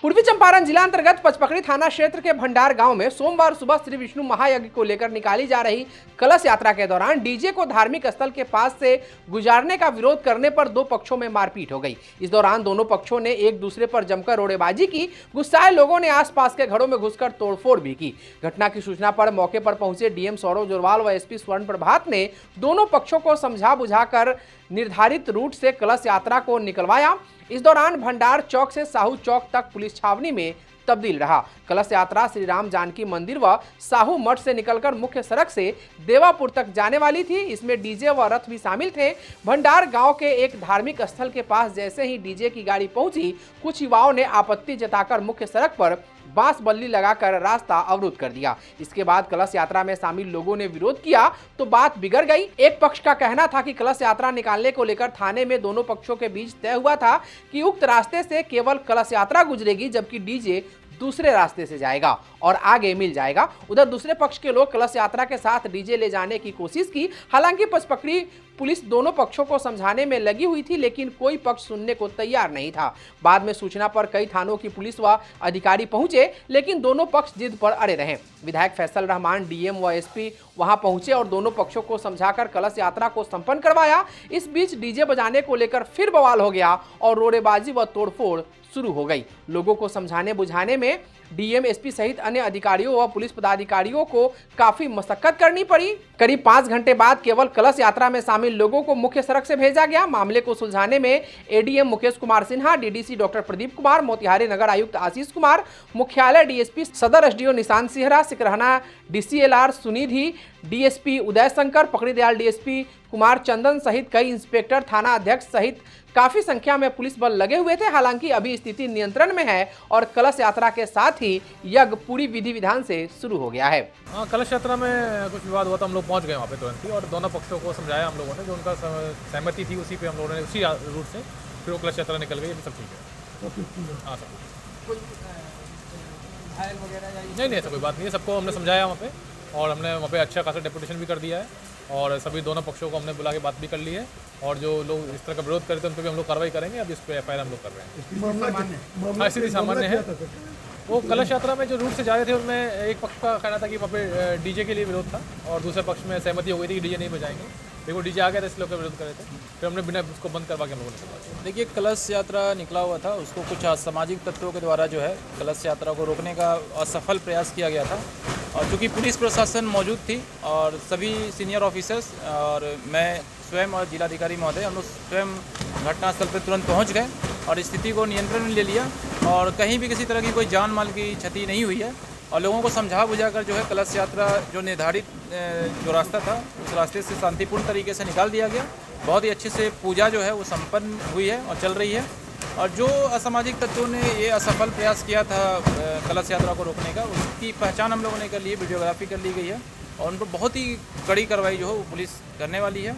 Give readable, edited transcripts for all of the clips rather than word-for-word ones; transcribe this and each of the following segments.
पूर्वी चंपारण जिला अंतर्गत पचपकड़ी थाना क्षेत्र के भंडार गांव में सोमवार सुबह श्री विष्णु महायज्ञ को लेकर निकाली जा रही कलश यात्रा के दौरान डीजे को धार्मिक स्थल के पास से गुजारने का विरोध करने पर दो पक्षों में मारपीट हो गई। इस दौरान दोनों पक्षों ने एक दूसरे पर जमकर रोड़ेबाजी की। गुस्साए लोगों ने आसपास के घरों में घुसकर तोड़फोड़ भी की। घटना की सूचना पर मौके पर पहुंचे डीएम सौरव जोरवाल व एसपी स्वर्ण प्रभात ने दोनों पक्षों को समझा बुझाकर निर्धारित रूट से कलश यात्रा को निकलवाया। इस दौरान भंडार चौक से साहू चौक तक पुलिस छावनी में तब्दील रहा। कलश यात्रा श्री राम जानकी मंदिर व साहू मठ से निकलकर मुख्य सड़क से देवापुर तक जाने वाली थी। इसमें डीजे व रथ भी शामिल थे। भंडार गांव के एक धार्मिक स्थल के पास जैसे ही डीजे की गाड़ी पहुंची, कुछ युवाओं ने आपत्ति जताकर मुख्य सड़क पर बांस बल्ली लगाकर रास्ता अवरुद्ध कर दिया। इसके बाद कलश यात्रा में शामिल लोगों ने विरोध किया तो बात बिगड़ गई। एक पक्ष का कहना था कि कलश यात्रा निकालने को लेकर थाने में दोनों पक्षों के बीच तय हुआ था कि उक्त रास्ते से केवल कलश यात्रा गुजरेगी, जबकि डीजे दूसरे रास्ते से जाएगा और आगे मिल जाएगा। उधर दूसरे पक्ष के लोग कलश यात्रा के साथ डीजे ले जाने की कोशिश की। हालांकि पचपकड़ी पुलिस दोनों पक्षों को समझाने में लगी हुई थी, लेकिन कोई पक्ष सुनने को तैयार नहीं था। बाद में सूचना पर कई थानों की पुलिस व अधिकारी पहुंचे, लेकिन दोनों पक्ष जिद पर अड़े रहे। विधायक फैसल रहमान, डीएम व एसपी वहां पहुंचे और दोनों पक्षों को समझाकर कलश यात्रा को संपन्न करवाया। इस बीच डीजे बजाने को लेकर फिर बवाल हो गया और रोड़ेबाजी व तोड़फोड़ शुरू हो गई। लोगों को समझाने बुझाने में डीएम, एसपी सहित अन्य अधिकारियों व पुलिस पदाधिकारियों को काफी मशक्कत करनी पड़ी। करीब 5 घंटे बाद केवल कलश यात्रा में शामिल लोगों को मुख्य सड़क से भेजा गया। मामले को सुलझाने में ADM Mukesh Kumar Sinha, DDC doctor Pradeep Kumar, Motihari नगर आयुक्त आशीष कुमार, मुख्यालय डीएसपी सदर SDO Nishant Sihra, Sikarhana DCLR Sunidhi, DSP Uday Shankar, Pakridayal DSP Kumar Chandan सहित कई इंस्पेक्टर, थाना अध्यक्ष सहित काफी संख्या में पुलिस बल लगे हुए थे। हालांकि अभी स्थिति नियंत्रण में है और कलश यात्रा के साथ ही यज्ञ पूरी विधि विधान से शुरू हो गया है। हाँ, कलश यात्रा में कुछ विवाद हुआ था, हम लोग पहुंच गए वहाँ पे तुरंत ही और दोनों पक्षों को समझाया हम लोगों ने, जो उनका सहमति थी उसी पे हम लोगों ने उसी रूट से फिर वो कलश यात्रा निकल गई। अभी सब ठीक है। हाँ, सब नहीं ऐसा कोई बात नहीं है। सबको हमने समझाया वहाँ पे और हमने वहाँ पे अच्छा खासा डेपुटेशन भी कर दिया है और सभी दोनों पक्षों को हमने बुला के बात भी कर ली है और जो लोग इस तरह का विरोध करते हैं उन पर भी हम लोग कार्रवाई करेंगे। अभी इस पर एफआईआर हम लोग कर रहे हैं। हाँ, स्थिति सामान्य है। वो कलश यात्रा में जो रूट से जा रहे थे उनमें एक पक्ष का कहना था कि वहाँ पे डीजे के लिए विरोध था और दूसरे पक्ष में सहमति हो गई थी कि डीजे नहीं बजाएंगे। देखो डीजे आ गया था, इसलिए विरोध कर रहे थे। फिर हमने बिना उसको बंद करवा के हम लोगों ने। देखिए, कलश यात्रा निकला हुआ था, उसको कुछ असामाजिक तत्वों के द्वारा जो है कलश यात्रा को रोकने का असफल प्रयास किया गया था और चूँकि पुलिस प्रशासन मौजूद थी और सभी सीनियर ऑफिसर्स और मैं स्वयं और जिलाधिकारी महोदय हम लोग स्वयं घटनास्थल पर तुरंत पहुंच गए और स्थिति को नियंत्रण में ले लिया और कहीं भी किसी तरह की कोई जान माल की क्षति नहीं हुई है और लोगों को समझा बुझाकर जो है कलश यात्रा जो निर्धारित जो रास्ता था उस रास्ते से शांतिपूर्ण तरीके से निकाल दिया गया। बहुत ही अच्छे से पूजा जो है वो संपन्न हुई है और चल रही है और जो असामाजिक तत्वों ने ये असफल प्रयास किया था कलश यात्रा को रोकने का, उसकी पहचान हम लोगों ने कर ली है, वीडियोग्राफी कर ली गई है और उन पर बहुत ही कड़ी कार्रवाई जो है वो पुलिस करने वाली है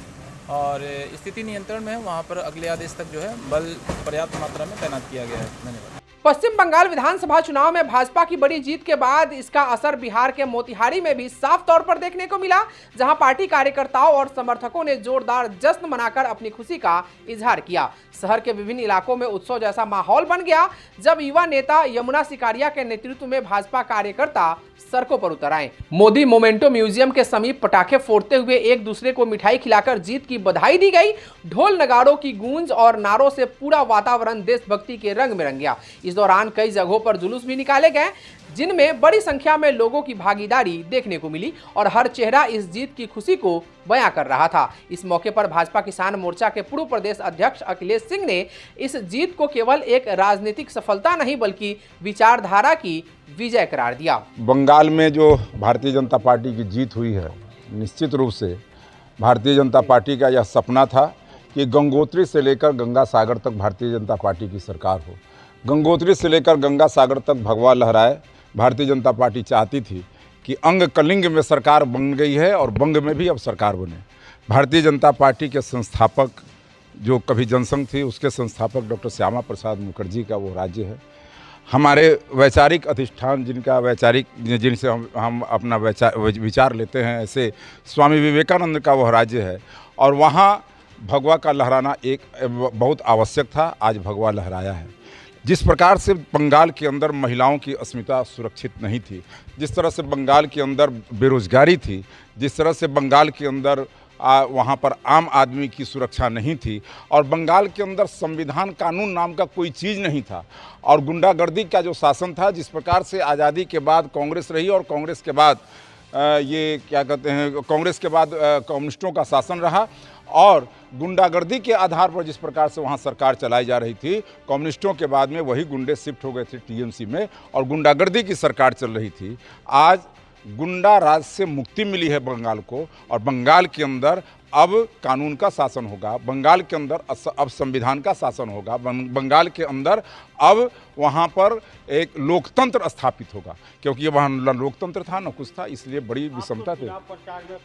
और स्थिति नियंत्रण में है। वहाँ पर अगले आदेश तक जो है बल पर्याप्त मात्रा में तैनात किया गया है। धन्यवाद। पश्चिम बंगाल विधानसभा चुनाव में भाजपा की बड़ी जीत के बाद इसका असर बिहार के मोतिहारी में भी साफ तौर पर देखने को मिला, जहां पार्टी कार्यकर्ताओं और समर्थकों ने जोरदार जश्न मनाकर अपनी खुशी का इजहार किया। शहर के विभिन्न इलाकों में उत्सव जैसा माहौल बन गया जब युवा नेता यमुना सिकारिया के नेतृत्व में भाजपा कार्यकर्ता सड़कों पर उतर आए। मोदी मोमेंटो म्यूजियम के समीप पटाखे फोड़ते हुए एक दूसरे को मिठाई खिलाकर जीत की बधाई दी गई। ढोल नगाड़ों की गूंज और नारों से पूरा वातावरण देशभक्ति के रंग में रंग गया। इस दौरान कई जगहों पर जुलूस भी निकाले गए जिनमें बड़ी संख्या में लोगों की भागीदारी देखने को मिली और हर चेहरा इस जीत की खुशी को बयां कर रहा था। इस मौके पर भाजपा किसान मोर्चा के पूर्व प्रदेश अध्यक्ष अखिलेश सिंह ने इस जीत को केवल एक राजनीतिक सफलता नहीं बल्कि विचारधारा की विजय करार दिया। बंगाल में जो भारतीय जनता पार्टी की जीत हुई है, निश्चित रूप से भारतीय जनता पार्टी का यह सपना था कि गंगोत्री से लेकर गंगा सागर तक भारतीय जनता पार्टी की सरकार हो। गंगोत्री से लेकर गंगा सागर तक भगवा लहराए। भारतीय जनता पार्टी चाहती थी कि अंग कलिंग में सरकार बन गई है और बंग में भी अब सरकार बने। भारतीय जनता पार्टी के संस्थापक जो कभी जनसंघ थी उसके संस्थापक डॉक्टर श्यामा प्रसाद मुखर्जी का वो राज्य है। हमारे वैचारिक अधिष्ठान जिनसे हम अपना विचार लेते हैं, ऐसे स्वामी विवेकानंद का वह राज्य है और वहाँ भगवा का लहराना एक बहुत आवश्यक था। आज भगवा लहराया है। जिस प्रकार से बंगाल के अंदर महिलाओं की अस्मिता सुरक्षित नहीं थी, जिस तरह से बंगाल के अंदर बेरोजगारी थी, जिस तरह से बंगाल के अंदर वहाँ पर आम आदमी की सुरक्षा नहीं थी और बंगाल के अंदर संविधान कानून नाम का कोई चीज़ नहीं था और गुंडागर्दी का जो शासन था, जिस प्रकार से आज़ादी के बाद कांग्रेस रही और कांग्रेस के बाद ये क्या कहते हैं, कांग्रेस के बाद कम्युनिस्टों का शासन रहा और गुंडागर्दी के आधार पर जिस प्रकार से वहाँ सरकार चलाई जा रही थी, कम्युनिस्टों के बाद में वही गुंडे शिफ्ट हो गए थे टीएमसी में और गुंडागर्दी की सरकार चल रही थी। आज गुंडा राज से मुक्ति मिली है बंगाल को और बंगाल के अंदर अब कानून का शासन होगा, बंगाल के अंदर अब संविधान का शासन होगा, बंगाल के अंदर अब वहाँ पर एक लोकतंत्र स्थापित होगा, क्योंकि वहाँ न लोकतंत्र था न कुछ था, इसलिए बड़ी विषमता थी।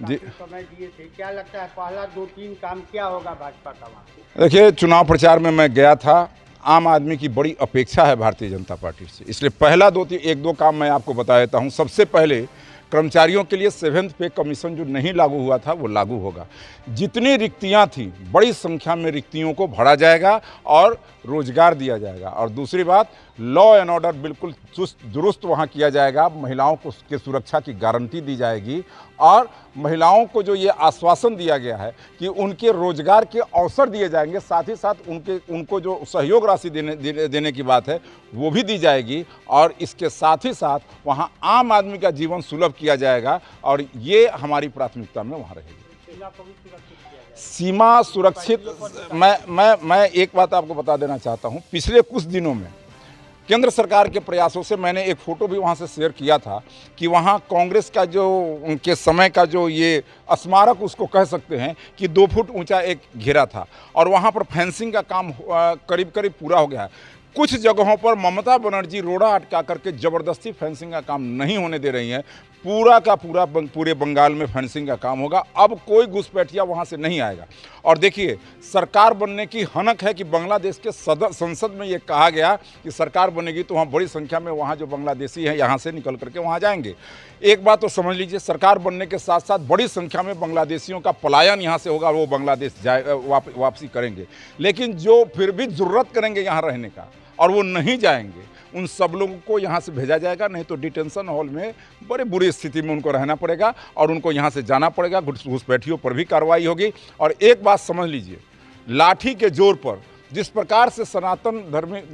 जी, समय दिए थे, क्या लगता है पहला 2-3 काम क्या होगा भाजपा का वहाँ? देखिए, चुनाव प्रचार में मैं गया था, आम आदमी की बड़ी अपेक्षा है भारतीय जनता पार्टी से, इसलिए पहला 1-2 काम मैं आपको बता देता हूँ। सबसे पहले कर्मचारियों के लिए 7th पे कमीशन जो नहीं लागू हुआ था वो लागू होगा। जितनी रिक्तियां थी, बड़ी संख्या में रिक्तियों को भरा जाएगा और रोजगार दिया जाएगा। और दूसरी बात, लॉ एंड ऑर्डर बिल्कुल चुस्त दुरुस्त वहाँ किया जाएगा, महिलाओं को के सुरक्षा की गारंटी दी जाएगी और महिलाओं को जो ये आश्वासन दिया गया है कि उनके रोजगार के अवसर दिए जाएंगे, साथ ही साथ उनको जो सहयोग राशि देने की बात है वो भी दी जाएगी और इसके साथ ही साथ वहाँ आम आदमी का जीवन सुलभ किया जाएगा और ये हमारी प्राथमिकता में वहाँ रहेगी। सीमा सुरक्षित, मैं एक बात आपको बता देना चाहता हूँ, पिछले कुछ दिनों में केंद्र सरकार के प्रयासों से मैंने एक फ़ोटो भी वहाँ से शेयर किया था कि वहाँ कांग्रेस का जो उनके समय का जो ये स्मारक उसको कह सकते हैं कि 2 फुट ऊंचा एक घेरा था और वहाँ पर फेंसिंग का काम करीब करीब पूरा हो गया है। कुछ जगहों पर ममता बनर्जी रोड़ा अटका करके ज़बरदस्ती फेंसिंग का काम नहीं होने दे रही हैं। पूरा का पूरा पूरे बंगाल में फेंसिंग का काम होगा। अब कोई घुसपैठिया वहाँ से नहीं आएगा। और देखिए, सरकार बनने की हनक है कि बांग्लादेश के संसद में ये कहा गया कि सरकार बनेगी तो वहाँ बड़ी संख्या में वहाँ जो बांग्लादेशी हैं यहाँ से निकल करके वहाँ जाएंगे। एक बात तो समझ लीजिए, सरकार बनने के साथ साथ बड़ी संख्या में बांग्लादेशियों का पलायन यहाँ से होगा, वो बांग्लादेश वापसी करेंगे। लेकिन जो फिर भी ज़रूरत करेंगे यहाँ रहने का और वो नहीं जाएंगे, उन सब लोगों को यहाँ से भेजा जाएगा, नहीं तो डिटेंशन हॉल में बड़ी बुरी स्थिति में उनको रहना पड़ेगा और उनको यहाँ से जाना पड़ेगा। घुसपैठियों पर भी कार्रवाई होगी। और एक बात समझ लीजिए, लाठी के जोर पर जिस प्रकार से सनातन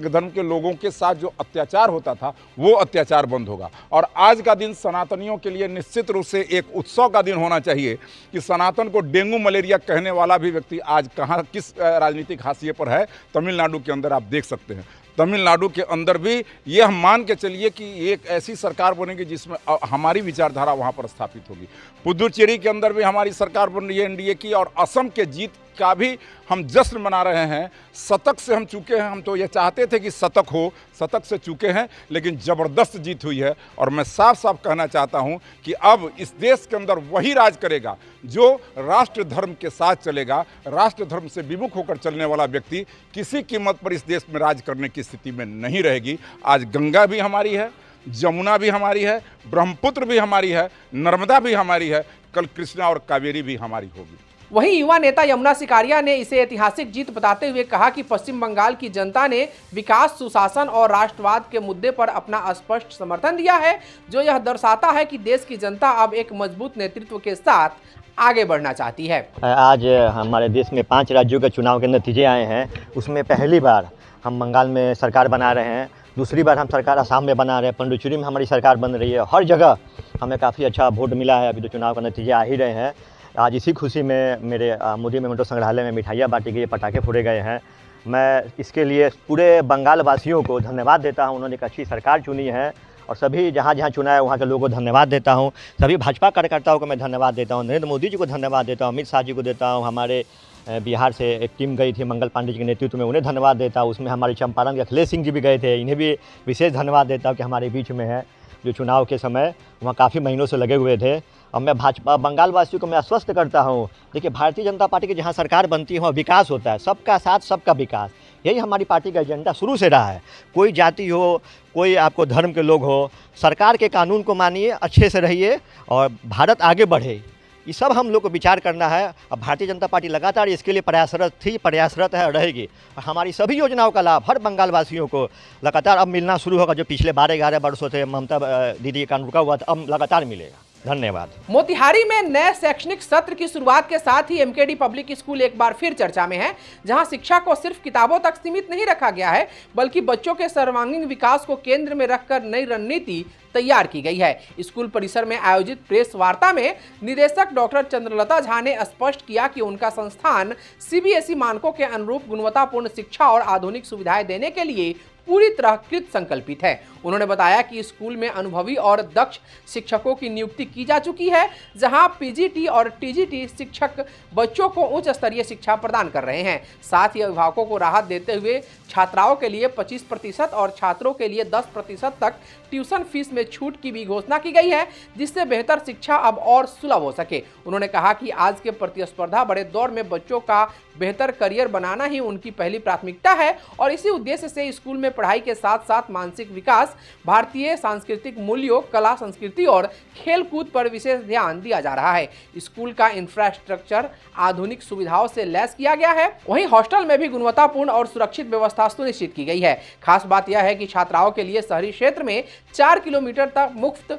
धर्म के लोगों के साथ जो अत्याचार होता था वो अत्याचार बंद होगा। और आज का दिन सनातनियों के लिए निश्चित रूप से एक उत्सव का दिन होना चाहिए कि सनातन को डेंगू मलेरिया कहने वाला भी व्यक्ति आज कहाँ किस राजनीतिक हाशिए पर है, तमिलनाडु के अंदर आप देख सकते हैं। तमिलनाडु के अंदर भी ये हम मान के चलिए कि एक ऐसी सरकार बनेगी जिसमें हमारी विचारधारा वहाँ पर स्थापित होगी। पुदुचेरी के अंदर भी हमारी सरकार बन रही है एनडीए की और असम के जीत का भी हम जश्न मना रहे हैं। शतक से हम चूके हैं, हम तो ये चाहते थे कि शतक हो, शतक से चूके हैं, लेकिन ज़बरदस्त जीत हुई है। और मैं साफ साफ कहना चाहता हूं कि अब इस देश के अंदर वही राज करेगा जो राष्ट्र धर्म के साथ चलेगा। राष्ट्र धर्म से विमुख होकर चलने वाला व्यक्ति किसी कीमत पर इस देश में राज करने की स्थिति में नहीं रहेगी। आज गंगा भी हमारी है, जमुना भी हमारी है, ब्रह्मपुत्र भी हमारी है, नर्मदा भी हमारी है, कल कृष्णा और कावेरी भी हमारी होगी। वहीं युवा नेता यमुना सिकारिया ने इसे ऐतिहासिक जीत बताते हुए कहा कि पश्चिम बंगाल की जनता ने विकास, सुशासन और राष्ट्रवाद के मुद्दे पर अपना स्पष्ट समर्थन दिया है, जो यह दर्शाता है कि देश की जनता अब एक मजबूत नेतृत्व के साथ आगे बढ़ना चाहती है। आज हमारे देश में 5 राज्यों के चुनाव के नतीजे आए हैं, उसमें पहली बार हम बंगाल में सरकार बना रहे हैं, दूसरी बार हम सरकार असम में बना रहे हैं, पुडुचेरी में हमारी सरकार बन रही है। हर जगह हमें काफ़ी अच्छा वोट मिला है। अभी तो चुनाव का नतीजे आ ही रहे हैं। आज इसी खुशी में मेरे मोदी मेमोरियल संग्रहालय में मिठाइयाँ बांटी गई, पटाखे फोड़े गए हैं। मैं इसके लिए पूरे बंगाल वासियों को धन्यवाद देता हूँ। उन्होंने एक अच्छी सरकार चुनी है और सभी जहाँ जहाँ चुना है वहाँ के लोगों को धन्यवाद देता हूँ। सभी भाजपा कार्यकर्ताओं को मैं धन्यवाद देता हूँ। नरेंद्र मोदी जी को धन्यवाद देता हूँ, अमित शाह जी को देता हूँ। हमारे बिहार से एक टीम गई थी मंगल पांडे जी के नेतृत्व में, उन्हें धन्यवाद देता हूँ। उसमें हमारे चंपारण के अखिलेश सिंह जी भी गए थे, इन्हें भी विशेष धन्यवाद देता हूँ कि हमारे बीच में है। जो चुनाव के समय वहाँ काफ़ी महीनों से लगे हुए थे। और मैं भाजपा बंगाल वासियों को मैं आश्वस्त करता हूँ, देखिए भारतीय जनता पार्टी की जहाँ सरकार बनती है वहाँ विकास होता है, सबका साथ सबका विकास। यही हमारी पार्टी का एजेंडा शुरू से रहा है। कोई जाति हो, कोई आपको धर्म के लोग हो, सरकार के कानून को मानिए, अच्छे से रहिए और भारत आगे बढ़े, ये सब हम लोग को विचार करना है। अब भारतीय जनता पार्टी लगातार इसके लिए प्रयासरत थी, प्रयासरत है और रहेगी। और हमारी सभी योजनाओं का लाभ हर बंगाल वासियों को लगातार अब मिलना शुरू होगा। जो पिछले 12-11 वर्षों से ममता दीदी का रुका हुआ था, अब लगातार मिलेगा। धन्यवाद। मोतिहारी में नए शैक्षणिक सत्र की शुरुआत के साथ ही एमकेडी पब्लिक स्कूल एक बार फिर चर्चा में है, जहां शिक्षा को सिर्फ किताबों तक सीमित नहीं रखा गया है, बल्कि बच्चों के सर्वांगीण विकास को केंद्र में रखकर नई रणनीति तैयार की गई है। स्कूल परिसर में आयोजित प्रेस वार्ता में निदेशक डॉक्टर चंद्रलता झा ने स्पष्ट किया कि उनका संस्थान सीबीएसई मानकों के अनुरूप गुणवत्तापूर्ण शिक्षा और आधुनिक सुविधाएं देने के लिए पूरी तरह कृत संकल्पित है। उन्होंने बताया कि स्कूल में अनुभवी और दक्ष शिक्षकों की नियुक्ति की जा चुकी है, जहां पीजीटी और टीजीटी शिक्षक बच्चों को उच्च स्तरीय शिक्षा प्रदान कर रहे हैं। साथ ही अभिभावकों को राहत देते हुए छात्राओं के लिए 25% और छात्रों के लिए 10% तक ट्यूशन फीस में छूट की भी घोषणा की गई है, जिससे बेहतर शिक्षा अब और सुलभ हो सके। उन्होंने कहा कि आज के प्रतिस्पर्धा बड़े दौर में बच्चों का बेहतर करियर बनाना ही उनकी पहली प्राथमिकता है और इसी उद्देश्य से स्कूल में पढ़ाई के साथ साथ मानसिक विकास, भारतीय सांस्कृतिक मूल्यों, कला संस्कृति और खेल कूद पर विशेष ध्यान दिया जा रहा है। स्कूल का इंफ्रास्ट्रक्चर आधुनिक सुविधाओं से लैस किया गया है। वहीं हॉस्टल में भी गुणवत्तापूर्ण और सुरक्षित व्यवस्था सुनिश्चित की गई है। खास बात यह है कि छात्राओं के लिए शहरी क्षेत्र में 4 किलोमीटर तक मुफ्त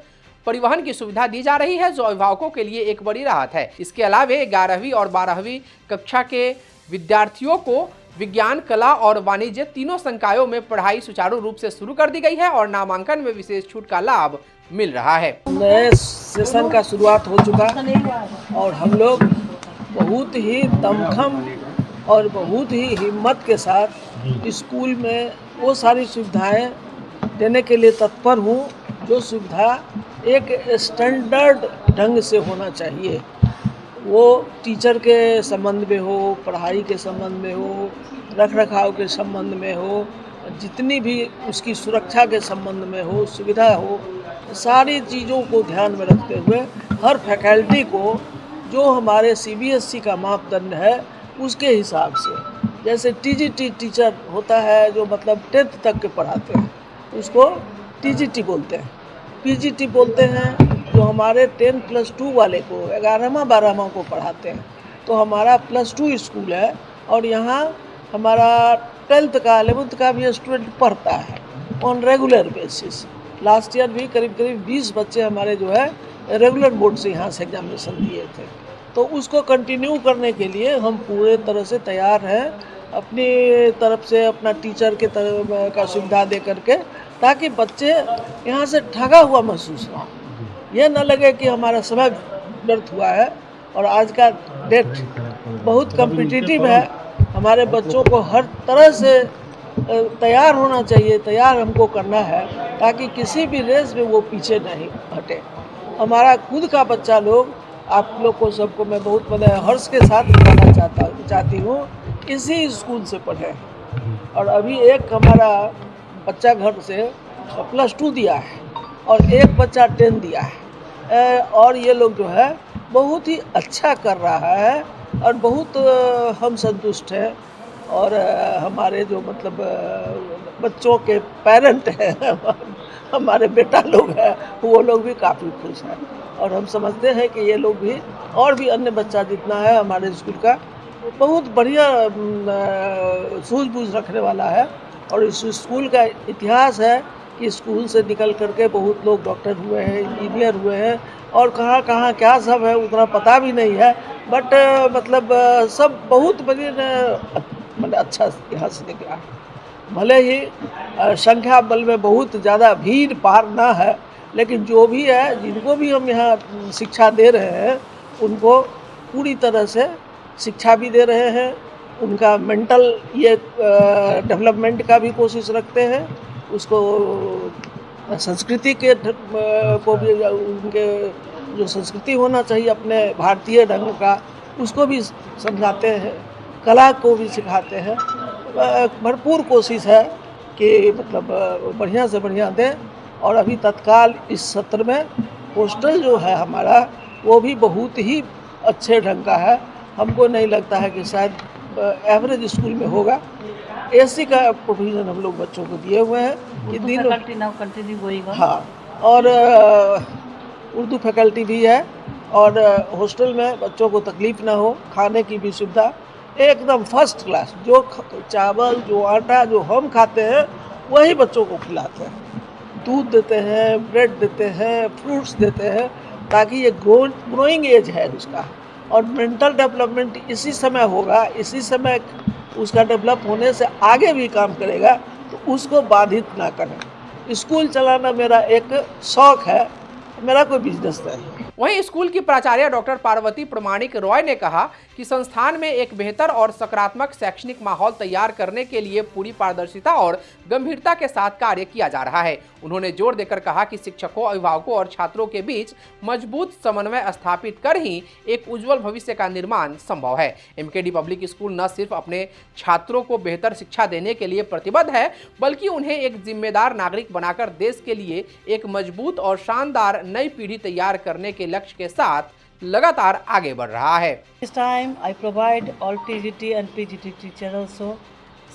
परिवहन की सुविधा दी जा रही है, जो अभिभावकों के लिए एक बड़ी राहत है। इसके अलावा 11वीं और 12वीं कक्षा के विद्यार्थियों को विज्ञान, कला और वाणिज्य तीनों संकायों में पढ़ाई सुचारू रूप से शुरू कर दी गई है और नामांकन में विशेष छूट का लाभ मिल रहा है। नए सेशन का शुरुआत हो चुका और हम लोग बहुत ही दमखम और बहुत ही हिम्मत के साथ स्कूल में वो सारी सुविधाएं देने के लिए तत्पर हूँ जो सुविधा एक स्टैंडर्ड ढंग से होना चाहिए। वो टीचर के संबंध में हो, पढ़ाई के संबंध में हो, रख रखाव के संबंध में हो, जितनी भी उसकी सुरक्षा के संबंध में हो, सुविधा हो, सारी चीज़ों को ध्यान में रखते हुए हर फैकल्टी को जो हमारे सीबीएसई का मापदंड है उसके हिसाब से, जैसे टीजीटी टीचर होता है जो मतलब 10th तक के पढ़ाते हैं उसको टीजीटी बोलते हैं, पीजीटी बोलते हैं जो हमारे 10+2 वाले को 11वां-12वां को पढ़ाते हैं। तो हमारा +2 स्कूल है और यहाँ हमारा 12th का 11th का भी स्टूडेंट पढ़ता है on regular basis. Last year भी करीब 20 बच्चे हमारे जो है रेगुलर बोर्ड से यहाँ से एग्जामिनेशन दिए थे। तो उसको कंटिन्यू करने के लिए हम पूरे तरह से तैयार हैं, अपनी तरफ से अपना टीचर के तरफ का सुविधा दे करके, ताकि बच्चे यहाँ से ठगा हुआ महसूस ना, ये न लगे कि हमारा समय व्यर्थ हुआ है। और आज का डेट बहुत कॉम्पिटिटिव है, हमारे बच्चों को हर तरह से तैयार होना चाहिए, तैयार हमको करना है ताकि किसी भी रेस में वो पीछे नहीं हटे। हमारा खुद का बच्चा लोग, आप लोग को सबको मैं बहुत बड़ा हर्ष के साथ बताना चाहती हूँ, इसी स्कूल से पढ़े। और अभी एक हमारा बच्चा घर से +2 दिया है और एक बच्चा 10 दिया है और ये लोग जो है बहुत ही अच्छा कर रहा है और बहुत हम संतुष्ट हैं। और हमारे जो मतलब बच्चों के पेरेंट हैं, हमारे बेटा लोग हैं, वो लोग भी काफ़ी खुश हैं। और हम समझते हैं कि ये लोग भी और भी अन्य बच्चा जितना है हमारे स्कूल का बहुत बढ़िया सूझबूझ रखने वाला है। और इस स्कूल का इतिहास है कि स्कूल से निकल करके बहुत लोग डॉक्टर हुए हैं, इंजीनियर हुए हैं और कहाँ कहाँ क्या सब है उतना पता भी नहीं है, बट मतलब सब बहुत बढ़िया मतलब अच्छा यहाँ से निकला। भले ही संख्या बल में बहुत ज़्यादा भीड़ भाड़ ना है, लेकिन जो भी है, जिनको भी हम यहाँ शिक्षा दे रहे हैं उनको पूरी तरह से शिक्षा भी दे रहे हैं, उनका मेंटल ये डेवलपमेंट का भी कोशिश रखते हैं, उसको संस्कृति के को भी, उनके जो संस्कृति होना चाहिए अपने भारतीय ढंग का, उसको भी समझाते हैं, कला को भी सिखाते हैं। भरपूर कोशिश है कि मतलब बढ़िया से बढ़िया दें। और अभी तत्काल इस सत्र में हॉस्टल जो है हमारा वो भी बहुत ही अच्छे ढंग का है। हमको नहीं लगता है कि शायद एवरेज स्कूल में होगा। एसी का प्रोविज़न हम लोग बच्चों को दिए हुए हैं कि तीनों, हाँ, और उर्दू फैकल्टी भी है और हॉस्टल में बच्चों को तकलीफ़ ना हो, खाने की भी सुविधा एकदम फर्स्ट क्लास। जो चावल, जो आटा जो हम खाते हैं वही बच्चों को खिलाते हैं। दूध देते हैं, ब्रेड देते हैं, फ्रूट्स देते हैं, ताकि ये ग्रोइंग एज है उसका, और मेंटल डेवलपमेंट इसी समय होगा, इसी समय उसका डेवलप होने से आगे भी काम करेगा, तो उसको बाधित ना करें। स्कूल चलाना मेरा एक शौक़ है, मेरा कोई बिजनेस नहीं है। वहीं स्कूल की प्राचार्य डॉक्टर पार्वती प्रमाणिक रॉय ने कहा कि संस्थान में एक बेहतर और सकारात्मक शैक्षणिक माहौल तैयार करने के लिए पूरी पारदर्शिता और गंभीरता के साथ कार्य किया जा रहा है। उन्होंने जोर देकर कहा कि शिक्षकों, अभिभावकों और छात्रों के बीच मजबूत समन्वय स्थापित कर ही एक उज्जवल भविष्य का निर्माण संभव है। एमकेडी पब्लिक स्कूल न सिर्फ अपने छात्रों को बेहतर शिक्षा देने के लिए प्रतिबद्ध है, बल्कि उन्हें एक जिम्मेदार नागरिक बनाकर देश के लिए एक मजबूत और शानदार नई पीढ़ी तैयार करने के लक्ष्य के साथ लगातार आगे बढ़ रहा है। This time I provide all TGT and PGT teacher also.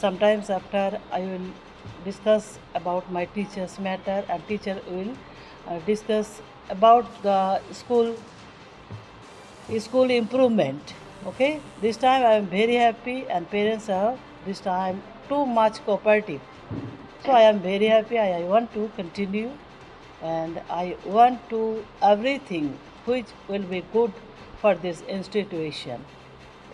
Sometimes after I will discuss about my teachers matter, and teacher will discuss about the school improvement. Okay, this time I am very happy, and parents are this time too much cooperative. So I am very happy. I want to continue, and I want to everything which will be good for this institution.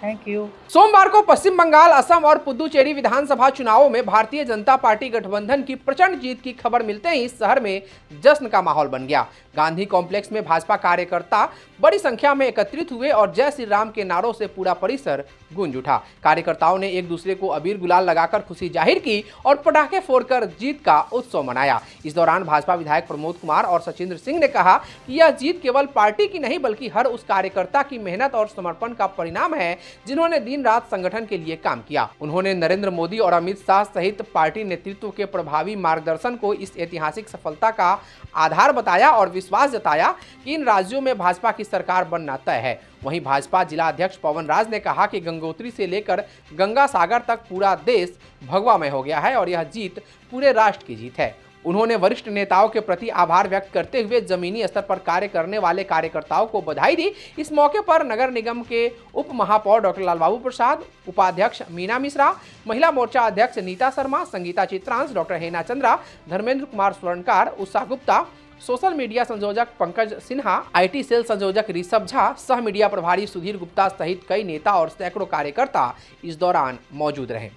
Thank you. सोमवार को पश्चिम बंगाल, असम और पुदुचेरी विधानसभा चुनावों में Bharatiya Janata party गठबंधन की प्रचंड जीत की खबर मिलते ही शहर में जश्न का माहौल बन गया। गांधी कॉम्प्लेक्स में भाजपा कार्यकर्ता बड़ी संख्या में एकत्रित हुए और जय श्री राम के नारों से पूरा परिसर गूंज उठा। कार्यकर्ताओं ने एक दूसरे को अबीर गुलाल लगाकर खुशी जाहिर की और पटाखे फोड़कर जीत का उत्सव मनाया। इस दौरान भाजपा विधायक प्रमोद कुमार और सचिंद्र सिंह ने कहा कि यह जीत केवल पार्टी की नहीं, बल्कि हर उस कार्यकर्ता की मेहनत और समर्पण का परिणाम है जिन्होंने दिन रात संगठन के लिए काम किया। उन्होंने नरेंद्र मोदी और अमित शाह सहित पार्टी नेतृत्व के प्रभावी मार्गदर्शन को इस ऐतिहासिक सफलता का आधार बताया और विश्वास जताया कि इन राज्यों में भाजपा की सरकार बनना तय है। वहीं भाजपा जिला अध्यक्ष पवन राज ने कहा कि गंगोत्री से लेकर गंगा सागर तक पूरा देश भगवामय हो गया है और यह जीत पूरे राष्ट्र की जीत है। उन्होंने वरिष्ठ नेताओं के प्रति आभार व्यक्त करते हुए जमीनी स्तर पर कार्य करने वाले कार्यकर्ताओं को बधाई दी। इस मौके पर नगर निगम के उप महापौर डॉक्टर लालबाबू प्रसाद, उपाध्यक्ष मीना मिश्रा, महिला मोर्चा अध्यक्ष नीता शर्मा, संगीता चित्रांश, डॉक्टर हेना चंद्रा, धर्मेंद्र कुमार स्वर्णकार, उषा गुप्ता, सोशल मीडिया संयोजक पंकज सिन्हा, IT सेल संयोजक ऋषभ झा, सह मीडिया प्रभारी सुधीर गुप्ता सहित कई नेता और सैकड़ों कार्यकर्ता इस दौरान मौजूद रहे।